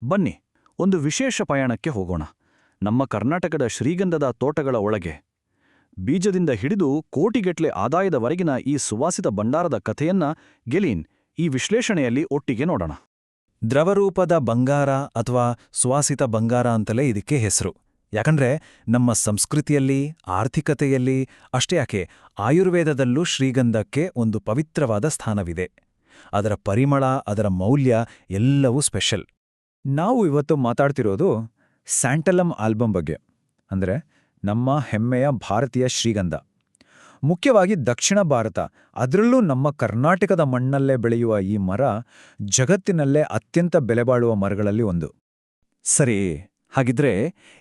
ಬನ್ನಿ ಒಂದು ವಿಶೇಷ ಪಯಣಕ್ಕೆ ಹೋಗೋಣ. ನಮ್ಮ ಕರ್ನಾಟಕದ ಶ್ರೀಗಂಧದ ತೋಟಗಳ ಒಳಗೆ ಬೀಜದಿಂದ ಹಿಡಿದು ಕೋಟಿಗಟ್ಲೆ ಆದಾಯದವರೆಗಿನ ಈ ಸುವಾಸಿತ ಭಂಡಾರದ ಕಥೆಯನ್ನ ಗೆಲೀನ್ ಈ ವಿಶ್ಲೇಷಣೆಯಲ್ಲಿ ಒಟ್ಟಿಗೆ ನೋಡೋಣ. ದ್ರವರೂಪದ ಬಂಗಾರ ಅಥವಾ ಸುವಾಸಿತ ಬಂಗಾರ ಅಂತಲೇ ಇದಕ್ಕೆ ಹೆಸರು. ಯಾಕಂದ್ರೆ ನಮ್ಮ ಸಂಸ್ಕೃತಿಯಲ್ಲಿ, ಆರ್ಥಿಕತೆಯಲ್ಲಿ, ಅಷ್ಟೇ ಯಾಕೆ ಆಯುರ್ವೇದದಲ್ಲೂ ಶ್ರೀಗಂಧಕ್ಕೆ ಒಂದು ಪವಿತ್ರವಾದ ಸ್ಥಾನವಿದೆ. ಅದರ ಪರಿಮಳ, ಅದರ ಮೌಲ್ಯ ಎಲ್ಲವೂ ಸ್ಪೆಷಲ್. ನಾವು ಇವತ್ತು ಮಾತಾಡ್ತಿರೋದು ಸ್ಯಾಂಟಲಮ್ ಆಲ್ಬಮ್ ಬಗ್ಗೆ, ಅಂದರೆ ನಮ್ಮ ಹೆಮ್ಮೆಯ ಭಾರತೀಯ ಶ್ರೀಗಂಧ. ಮುಖ್ಯವಾಗಿ ದಕ್ಷಿಣ ಭಾರತ, ಅದರಲ್ಲೂ ನಮ್ಮ ಕರ್ನಾಟಕದ ಮಣ್ಣಲ್ಲೇ ಬೆಳೆಯುವ ಈ ಮರ ಜಗತ್ತಿನಲ್ಲೇ ಅತ್ಯಂತ ಬೆಲೆಬಾಳುವ ಮರಗಳಲ್ಲಿ ಒಂದು. ಸರಿ, ಹಾಗಿದ್ರೆ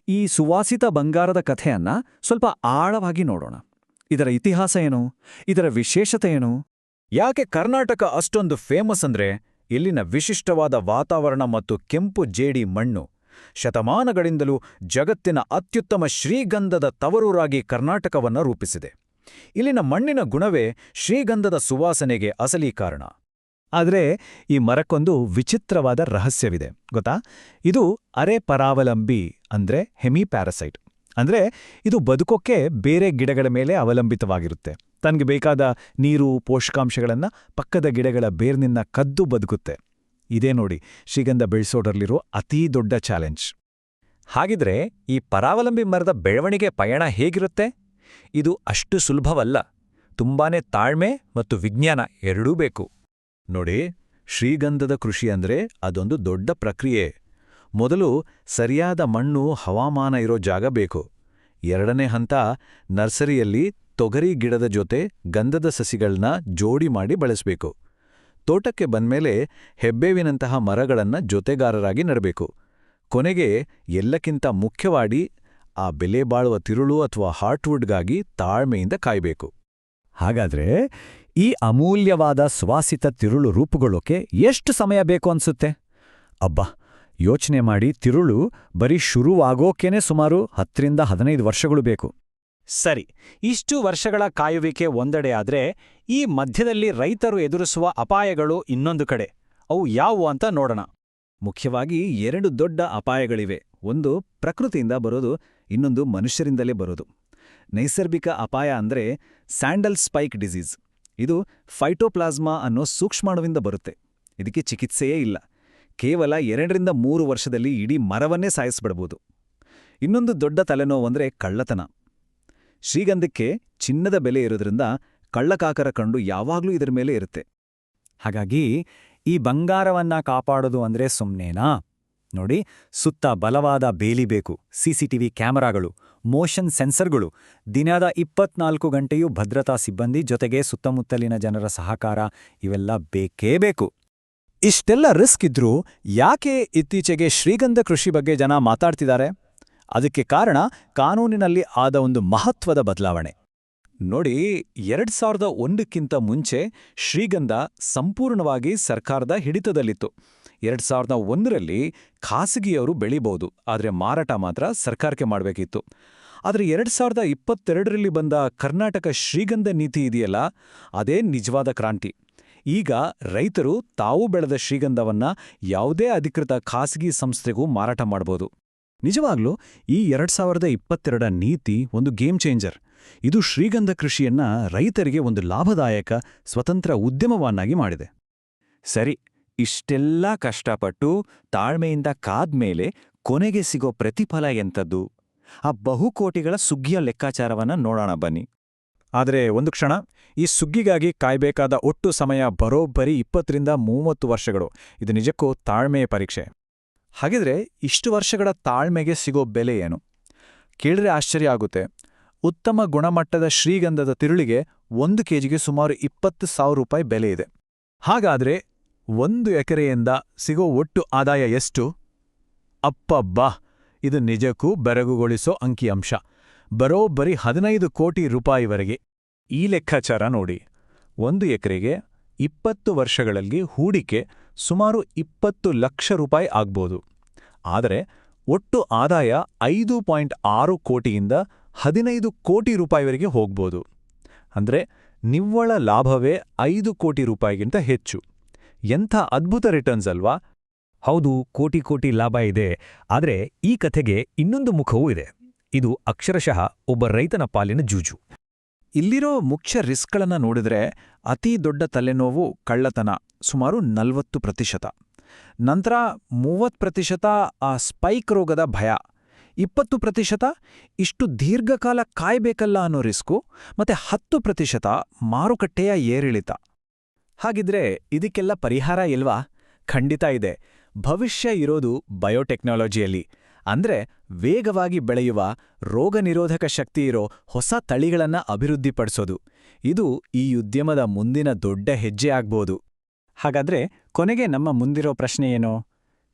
ಈ ಸುವಾಸಿತ ಬಂಗಾರದ ಕಥೆಯನ್ನ ಸ್ವಲ್ಪ ಆಳವಾಗಿ ನೋಡೋಣ. ಇದರ ಇತಿಹಾಸ ಏನು? ಇದರ ವಿಶೇಷತೆ ಏನು? ಯಾಕೆ ಕರ್ನಾಟಕ ಅಷ್ಟೊಂದು ಫೇಮಸ್ ಅಂದ್ರೆ ಇಲ್ಲಿನ ವಿಶಿಷ್ಟವಾದ ವಾತಾವರಣ ಮತ್ತು ಕೆಂಪು ಜೇಡಿ ಮಣ್ಣು. ಶತಮಾನಗಳಿಂದಲೂ ಜಗತ್ತಿನ ಅತ್ಯುತ್ತಮ ಶ್ರೀಗಂಧದ ತವರೂರಾಗಿ ಕರ್ನಾಟಕವನ್ನ ರೂಪಿಸಿದೆ. ಇಲ್ಲಿನ ಮಣ್ಣಿನ ಗುಣವೇ ಶ್ರೀಗಂಧದ ಸುವಾಸನೆಗೆ ಅಸಲಿ ಕಾರಣ. ಆದರೆ ಈ ಮರಕ್ಕೊಂದು ವಿಚಿತ್ರವಾದ ರಹಸ್ಯವಿದೆ ಗೊತ್ತಾ? ಇದು ಅರೆ ಪರಾವಲಂಬಿ, ಅಂದ್ರೆ ಹೆಮಿ ಪ್ಯಾರಸೈಟ್. ಅಂದ್ರೆ ಇದು ಬದುಕೋಕ್ಕೆ ಬೇರೆ ಗಿಡಗಳ ಮೇಲೆ ಅವಲಂಬಿತವಾಗಿರುತ್ತೆ. ತನಗೆ ಬೇಕಾದ ನೀರು, ಪೋಷಕಾಂಶಗಳನ್ನ ಪಕ್ಕದ ಗಿಡಗಳ ಬೇರ್ನಿಂದ ಕದ್ದು ಬದುಕುತ್ತೆ. ಇದೇ ನೋಡಿ ಶ್ರೀಗಂಧ ಬೆಳೆಸೋದ್ರಲ್ಲಿರೋ ಅತೀ ದೊಡ್ಡ ಚಾಲೆಂಜ್. ಹಾಗಿದ್ರೆ ಈ ಪರಾವಲಂಬಿ ಮರದ ಬೆಳವಣಿಗೆ ಪಯಣ ಹೇಗಿರುತ್ತೆ? ಇದು ಅಷ್ಟು ಸುಲಭವಲ್ಲ. ತುಂಬಾನೇ ತಾಳ್ಮೆ ಮತ್ತು ವಿಜ್ಞಾನ ಎರಡೂ ಬೇಕು. ನೋಡಿ, ಶ್ರೀಗಂಧದ ಕೃಷಿ ಅಂದ್ರೆ ಅದೊಂದು ದೊಡ್ಡ ಪ್ರಕ್ರಿಯೆ. ಮೊದಲು ಸರಿಯಾದ ಮಣ್ಣು, ಹವಾಮಾನ ಇರೋ ಜಾಗ ಬೇಕು. ಎರಡನೇ ಹಂತ, ನರ್ಸರಿಯಲ್ಲಿ ತೊಗರಿ ಗಿಡದ ಜೊತೆ ಗಂಧದ ಸಸಿಗಳನ್ನ ಜೋಡಿ ಮಾಡಿ ಬೆಳೆಸಬೇಕು. ತೋಟಕ್ಕೆ ಬಂದ್ಮೇಲೆ ಹೆಬ್ಬೇವಿನಂತಹ ಮರಗಳನ್ನ ಜೊತೆಗಾರರಾಗಿ ನೆಡಬೇಕು. ಕೊನೆಗೆ ಎಲ್ಲಕ್ಕಿಂತ ಮುಖ್ಯವಾಗಿ ಆ ಬೆಲೆ ಬಾಳುವ ತಿರುಳು ಅಥವಾ ಹಾರ್ಟ್ವುಡ್ಗಾಗಿ ತಾಳ್ಮೆಯಿಂದ ಕಾಯಬೇಕು. ಹಾಗಾದ್ರೆ ಈ ಅಮೂಲ್ಯವಾದ ಸುವಾಸಿತ ತಿರುಳು ರೂಪುಗೊಳ್ಳೋಕೆ ಎಷ್ಟು ಸಮಯ ಬೇಕು ಅನ್ಸುತ್ತೆ? ಅಬ್ಬಾ, ಯೋಚನೆ ಮಾಡಿ, ತಿರುಳು ಬರೀ ಶುರುವಾಗೋಕೇನೆ ಸುಮಾರು 10ರಿಂದ 15 ವರ್ಷಗಳು ಬೇಕು. ಸರಿ, ಇಷ್ಟು ವರ್ಷಗಳ ಕಾಯುವಿಕೆ ಒಂದೆಡೆ ಆದ್ರೆ ಈ ಮಧ್ಯದಲ್ಲಿ ರೈತರು ಎದುರಿಸುವ ಅಪಾಯಗಳು ಇನ್ನೊಂದು ಕಡೆ. ಅವು ಯಾವುವು ಅಂತ ನೋಡೋಣ. ಮುಖ್ಯವಾಗಿ 2 ದೊಡ್ಡ ಅಪಾಯಗಳಿವೆ. ಒಂದು ಪ್ರಕೃತಿಯಿಂದ ಬರೋದು, ಇನ್ನೊಂದು ಮನುಷ್ಯರಿಂದಲೇ ಬರೋದು. ನೈಸರ್ಗಿಕ ಅಪಾಯ ಅಂದ್ರೆ ಸ್ಯಾಂಡಲ್ ಸ್ಪೈಕ್ ಡಿಸೀಸ್. ಇದು ಫೈಟೋಪ್ಲಾಸ್ಮಾ ಅನ್ನೋ ಸೂಕ್ಷ್ಮಾಣುವಿಂದ ಬರುತ್ತೆ. ಇದಕ್ಕೆ ಚಿಕಿತ್ಸೆಯೇ ಇಲ್ಲ. ಕೇವಲ 2ರಿಂದ 3 ವರ್ಷದಲ್ಲಿ ಇಡೀ ಮರವನ್ನೇ ಸಾಯಿಸ್ಬಿಡ್ಬೋದು. ಇನ್ನೊಂದು ದೊಡ್ಡ ತಲೆನೋವಂದ್ರೆ ಕಳ್ಳತನ. ಶ್ರೀಗಂಧಕ್ಕೆ ಚಿನ್ನದ ಬೆಲೆ ಇರೋದ್ರಿಂದ ಕಳ್ಳಕಾಕರ ಕಂಡು ಯಾವಾಗ್ಲೂ ಇದರ ಮೇಲೆ ಇರುತ್ತೆ. ಹಾಗಾಗಿ ಈ ಬಂಗಾರವನ್ನ ಕಾಪಾಡೋದು ಅಂದ್ರೆ ಸುಮ್ನೇನಾ? ನೋಡಿ, ಸುತ್ತ ಬಲವಾದ ಬೇಲಿ ಬೇಕು, ಸಿಸಿಟಿವಿ ಕ್ಯಾಮೆರಾಗಳು, ಮೋಷನ್ ಸೆನ್ಸರ್ಗಳು, ದಿನದ 24 ಗಂಟೆಯೂ ಭದ್ರತಾ ಸಿಬ್ಬಂದಿ, ಜೊತೆಗೆ ಸುತ್ತಮುತ್ತಲಿನ ಜನರ ಸಹಕಾರ, ಇವೆಲ್ಲ ಬೇಕೇ ಬೇಕು. ಇಷ್ಟೆಲ್ಲ ರಿಸ್ಕ್ ಇದ್ರೂ ಯಾಕೆ ಇತ್ತೀಚೆಗೆ ಶ್ರೀಗಂಧ ಕೃಷಿ ಬಗ್ಗೆ ಜನ ಮಾತಾಡ್ತಿದ್ದಾರೆ? ಅದಕ್ಕೆ ಕಾರಣ ಕಾನೂನಿನಲ್ಲಿ ಆದ ಒಂದು ಮಹತ್ವದ ಬದಲಾವಣೆ. ನೋಡಿ, 2001ಕ್ಕಿಂತ ಮುಂಚೆ ಶ್ರೀಗಂಧ ಸಂಪೂರ್ಣವಾಗಿ ಸರ್ಕಾರದ ಹಿಡಿತದಲ್ಲಿತ್ತು. 2001ರಲ್ಲಿ ಖಾಸಗಿಯವರು ಬೆಳಿಬಹುದು, ಆದರೆ ಮಾರಾಟ ಮಾತ್ರ ಸರ್ಕಾರಕ್ಕೆ ಮಾಡಬೇಕಿತ್ತು. ಆದರೆ 2022ರಲ್ಲಿ ಬಂದ ಕರ್ನಾಟಕ ಶ್ರೀಗಂಧ ನೀತಿ ಇದೆಯಲ್ಲ, ಅದೇ ನಿಜವಾದ ಕ್ರಾಂತಿ. ಈಗ ರೈತರು ತಾವು ಬೆಳೆದ ಶ್ರೀಗಂಧವನ್ನ ಯಾವುದೇ ಅಧಿಕೃತ ಖಾಸಗಿ ಸಂಸ್ಥೆಗೂ ಮಾರಾಟ ಮಾಡಬಹುದು. ನಿಜವಾಗ್ಲೂ ಈ 2022 ನೀತಿ ಒಂದು ಗೇಮ್ ಚೇಂಜರ್. ಇದು ಶ್ರೀಗಂಧ ಕೃಷಿಯನ್ನ ರೈತರಿಗೆ ಒಂದು ಲಾಭದಾಯಕ, ಸ್ವತಂತ್ರ ಉದ್ಯಮವನ್ನಾಗಿ ಮಾಡಿದೆ. ಸರಿ, ಇಷ್ಟೆಲ್ಲ ಕಷ್ಟಪಟ್ಟು ತಾಳ್ಮೆಯಿಂದ ಕಾದ್ಮೇಲೆ ಕೊನೆಗೆ ಸಿಗೋ ಪ್ರತಿಫಲ ಎಂಥದ್ದು? ಆ ಬಹುಕೋಟಿಗಳ ಸುಗ್ಗಿಯ ಲೆಕ್ಕಾಚಾರವನ್ನ ನೋಡೋಣ ಬನ್ನಿ. ಆದರೆ ಒಂದು ಕ್ಷಣ, ಈ ಸುಗ್ಗಿಗಾಗಿ ಕಾಯ್ಬೇಕಾದ ಒಟ್ಟು ಸಮಯ ಬರೋಬ್ಬರಿ 20ರಿಂದ 30 ವರ್ಷಗಳು. ಇದು ನಿಜಕ್ಕೂ ತಾಳ್ಮೆಯ ಪರೀಕ್ಷೆ. ಹಾಗಿದ್ರೆ ಇಷ್ಟು ವರ್ಷಗಳ ತಾಳ್ಮೆಗೆ ಸಿಗೋ ಬೆಲೆ ಏನು? ಕೇಳಿದ್ರೆ ಆಶ್ಚರ್ಯ ಆಗುತ್ತೆ. ಉತ್ತಮ ಗುಣಮಟ್ಟದ ಶ್ರೀಗಂಧದ ತಿರುಳಿಗೆ 1 ಕೆಜಿಗೆ ಸುಮಾರು 20,000 ರೂಪಾಯಿ ಬೆಲೆ ಇದೆ. ಹಾಗಾದ್ರೆ 1 ಎಕರೆಯಿಂದ ಸಿಗೋ ಒಟ್ಟು ಆದಾಯ ಎಷ್ಟು? ಅಪ್ಪಬ್ಬಾ, ಇದು ನಿಜಕ್ಕೂ ಬೆರಗುಗೊಳಿಸೋ ಅಂಕಿಅಂಶ. ಬರೋಬ್ಬರಿ 15 ಕೋಟಿ ರೂಪಾಯಿವರೆಗೆ. ಈ ಲೆಕ್ಕಾಚಾರ ನೋಡಿ, 1 ಎಕರೆಗೆ 20 ವರ್ಷಗಳಲ್ಲಿ ಹೂಡಿಕೆ ಸುಮಾರು 20 ಲಕ್ಷ ರೂಪಾಯಿ ಆಗ್ಬೋದು. ಆದರೆ ಒಟ್ಟು ಆದಾಯ 5.6 ಕೋಟಿಯಿಂದ 15 ಕೋಟಿ ರೂಪಾಯಿವರೆಗೆ ಹೋಗ್ಬೋದು. ಅಂದ್ರೆ ನಿವ್ವಳ ಲಾಭವೇ 5 ಕೋಟಿ ರೂಪಾಯಿಗಿಂತ ಹೆಚ್ಚು. ಎಂಥ ಅದ್ಭುತ ರಿಟರ್ನ್ಸ್ ಅಲ್ವಾ? ಹೌದು, ಕೋಟಿ ಕೋಟಿ ಲಾಭ ಇದೆ. ಆದರೆ ಈ ಕಥೆಗೆ ಇನ್ನೊಂದು ಮುಖವೂ ಇದೆ. ಇದು ಅಕ್ಷರಶಃ ಒಬ್ಬ ರೈತನ ಪಾಲಿನ ಜೂಜು. ಇಲ್ಲಿರೋ ಮುಖ್ಯ ರಿಸ್ಕ್ಗಳನ್ನ ನೋಡಿದ್ರೆ ಅತೀ ದೊಡ್ಡ ತಲೆನೋವು ಕಳ್ಳತನ ಸುಮಾರು 40%, ನಂತರ 30% ಆ ಸ್ಪೈಕ್ ರೋಗದ ಭಯ, 20% ಇಷ್ಟು ದೀರ್ಘಕಾಲ ಕಾಯ್ಬೇಕಲ್ಲ ಅನ್ನೋ ರಿಸ್ಕು, ಮತ್ತೆ 10% ಮಾರುಕಟ್ಟೆಯ ಏರಿಳಿತ. ಹಾಗಿದ್ರೆ ಇದಕ್ಕೆಲ್ಲ ಪರಿಹಾರ ಇಲ್ವಾ? ಖಂಡಿತ ಇದೆ. ಭವಿಷ್ಯ ಇರೋದು ಬಯೋಟೆಕ್ನಾಲಜಿಯಲ್ಲಿ. ಅಂದ್ರೆ ವೇಗವಾಗಿ ಬೆಳೆಯುವ, ರೋಗನಿರೋಧಕ ಶಕ್ತಿಯಿರೋ ಹೊಸ ತಳಿಗಳನ್ನ ಅಭಿವೃದ್ಧಿಪಡಿಸೋದು. ಇದು ಈ ಉದ್ಯಮದ ಮುಂದಿನ ದೊಡ್ಡ ಹೆಜ್ಜೆ ಆಗ್ಬೋದು. ಹಾಗಾದ್ರೆ ಕೊನೆಗೆ ನಮ್ಮ ಮುಂದಿರೋ ಪ್ರಶ್ನೆ ಏನು?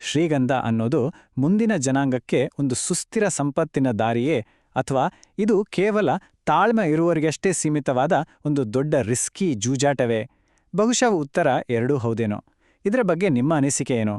ಶ್ರೀಗಂಧ ಅನ್ನೋದು ಮುಂದಿನ ಜನಾಂಗಕ್ಕೆ ಒಂದು ಸುಸ್ಥಿರ ಸಂಪತ್ತಿನ ದಾರಿಯೇ, ಅಥವಾ ಇದು ಕೇವಲ ತಾಳ್ಮೆ ಇರುವವರಿಗಷ್ಟೇ ಸೀಮಿತವಾದ ಒಂದು ದೊಡ್ಡ ರಿಸ್ಕಿ ಜೂಜಾಟವೇ? ಬಹುಶಃ ಉತ್ತರ ಎರಡೂ ಹೌದೇನೋ. ಇದರ ಬಗ್ಗೆ ನಿಮ್ಮ ಅನಿಸಿಕೆ ಏನು?